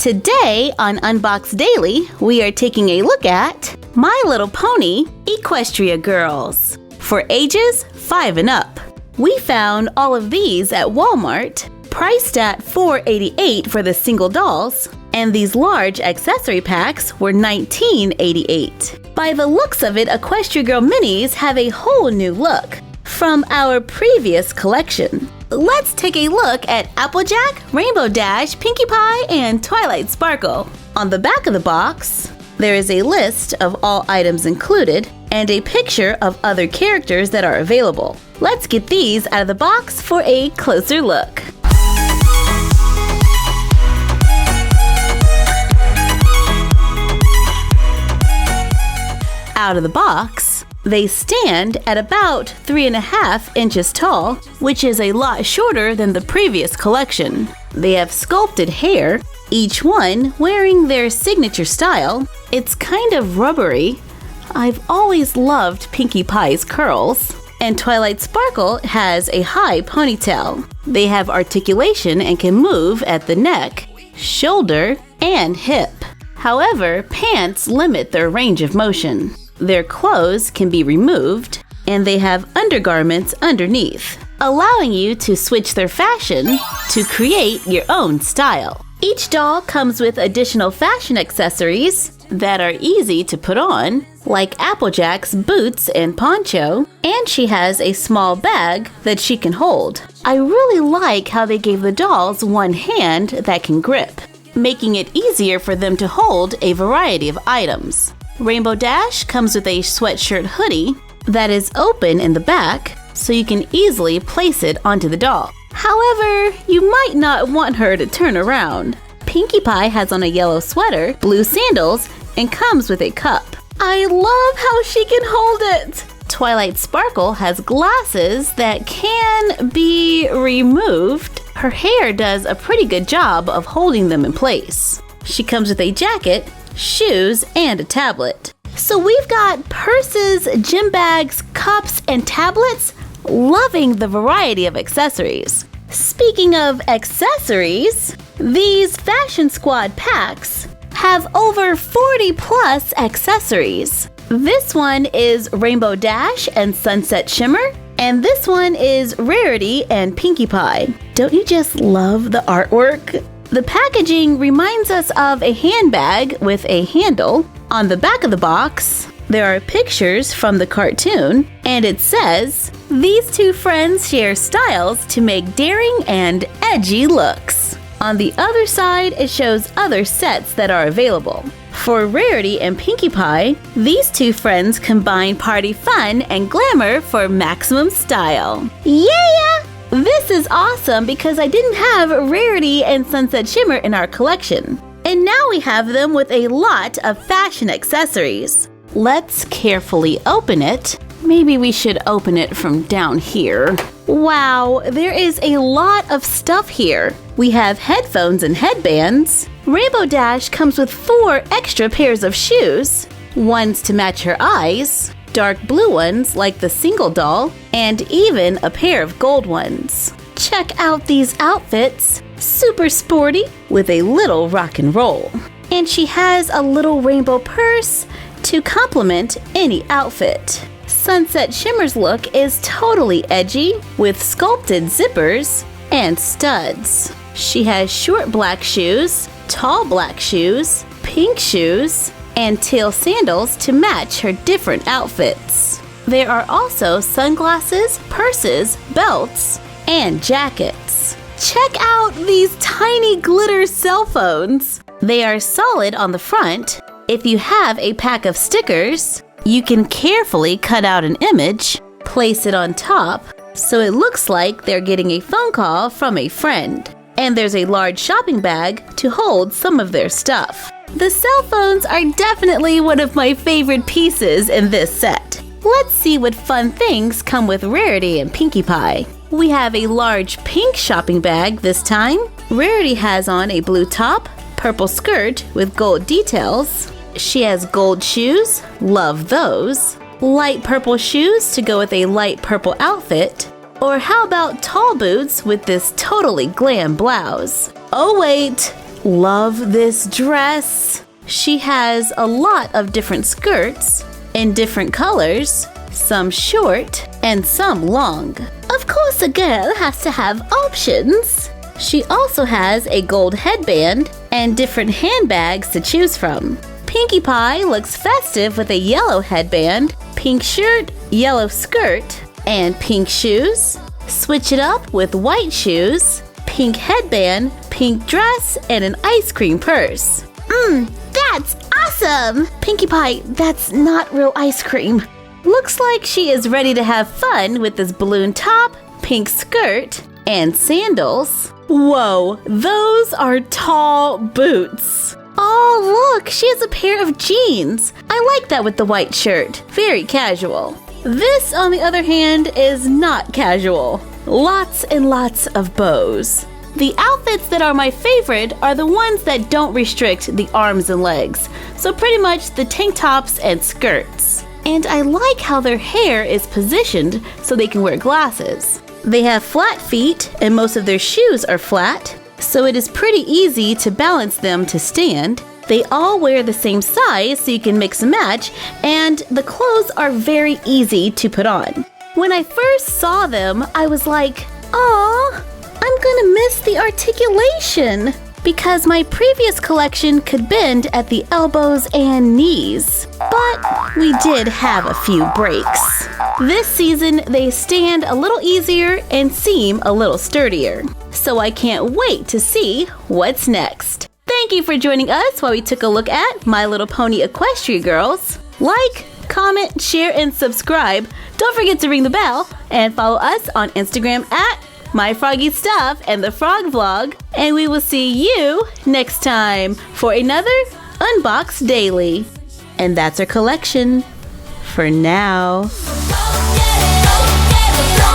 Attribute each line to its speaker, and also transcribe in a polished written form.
Speaker 1: Today on Unbox Daily, we are taking a look at My Little Pony Equestria Girls for ages 5 and up. We found all of these at Walmart, priced at $4.88 for the single dolls, and these large accessory packs were $19.88. By the looks of it, Equestria Girl minis have a whole new look from our previous collection. Let's take a look at Applejack, Rainbow Dash, Pinkie Pie, and Twilight Sparkle. On the back of the box, there is a list of all items included and a picture of other characters that are available. Let's get these out of the box for a closer look. Out of the box, they stand at about 3.5 inches tall, which is a lot shorter than the previous collection. They have sculpted hair, each one wearing their signature style. It's kind of rubbery. I've always loved Pinkie Pie's curls. And Twilight Sparkle has a high ponytail. They have articulation and can move at the neck, shoulder, and hip. However, pants limit their range of motion. Their clothes can be removed, and they have undergarments underneath, allowing you to switch their fashion to create your own style. Each doll comes with additional fashion accessories that are easy to put on, like Applejack's boots and poncho, and she has a small bag that she can hold. I really like how they gave the dolls one hand that can grip, making it easier for them to hold a variety of items. Rainbow Dash comes with a sweatshirt hoodie that is open in the back, so you can easily place it onto the doll. However, you might not want her to turn around. Pinkie Pie has on a yellow sweater, blue sandals, and comes with a cup. I love how she can hold it! Twilight Sparkle has glasses that can be removed. Her hair does a pretty good job of holding them in place. She comes with a jacket, shoes, and a tablet. So we've got purses, gym bags, cups, and tablets. Loving the variety of accessories. Speaking of accessories, these Fashion Squad packs have over 40 plus accessories. This one is Rainbow Dash and Sunset Shimmer, and this one is Rarity and Pinkie Pie. Don't you just love the artwork? The packaging reminds us of a handbag with a handle. On the back of the box, there are pictures from the cartoon, and it says, "These two friends share styles to make daring and edgy looks." On the other side, it shows other sets that are available. For Rarity and Pinkie Pie, these two friends combine party fun and glamour for maximum style. Yeah! This is awesome because I didn't have Rarity and Sunset Shimmer in our collection. And now we have them with a lot of fashion accessories. Let's carefully open it. Maybe we should open it from down here. Wow, there is a lot of stuff here. We have headphones and headbands. Rainbow Dash comes with 4 extra pairs of shoes, ones to match her eyes, dark blue ones like the single doll, and even a pair of gold ones. Check out these outfits. Super sporty with a little rock and roll. And she has a little rainbow purse to complement any outfit. Sunset Shimmer's look is totally edgy with sculpted zippers and studs. She has short black shoes, tall black shoes, pink shoes, and teal sandals to match her different outfits. There are also sunglasses, purses, belts, and jackets. Check out these tiny glitter cell phones. They are solid on the front. If you have a pack of stickers, you can carefully cut out an image, place it on top, so it looks like they're getting a phone call from a friend. And there's a large shopping bag to hold some of their stuff. The cell phones are definitely one of my favorite pieces in this set. Let's see what fun things come with Rarity and Pinkie Pie. We have a large pink shopping bag this time. Rarity has on a blue top, purple skirt with gold details. She has gold shoes, love those. Light purple shoes to go with a light purple outfit. Or how about tall boots with this totally glam blouse? Oh wait, Love this dress. She has a lot of different skirts in different colors, some short and some long. Of course, a girl has to have options. She also has a gold headband and different handbags to choose from. Pinkie Pie looks festive with a yellow headband, pink shirt, yellow skirt, and pink shoes. Switch it up with white shoes, pink headband, pink dress, and an ice cream purse. That's awesome! Pinkie Pie, that's not real ice cream. Looks like she is ready to have fun with this balloon top, pink skirt, and sandals. Whoa, those are tall boots. Oh, look, she has a pair of jeans. I like that with the white shirt. Very casual. This, on the other hand, is not casual. Lots and lots of bows. The outfits that are my favorite are the ones that don't restrict the arms and legs. So pretty much the tank tops and skirts. And I like how their hair is positioned so they can wear glasses. They have flat feet and most of their shoes are flat, so it is pretty easy to balance them to stand. They all wear the same size so you can mix and match, and the clothes are very easy to put on. When I first saw them, I was like, "Aw, I'm gonna miss the articulation," because my previous collection could bend at the elbows and knees. But we did have a few breaks. This season, they stand a little easier and seem a little sturdier. So I can't wait to see what's next. Thank you for joining us while we took a look at My Little Pony Equestria girls. Like, comment, share, and subscribe. Don't forget to ring the bell and follow us on Instagram at My Froggy Stuff and the Frog Vlog. And we will see you next time for another Unbox Daily. And that's our collection for now.
Speaker 2: Go get it, go get it, go.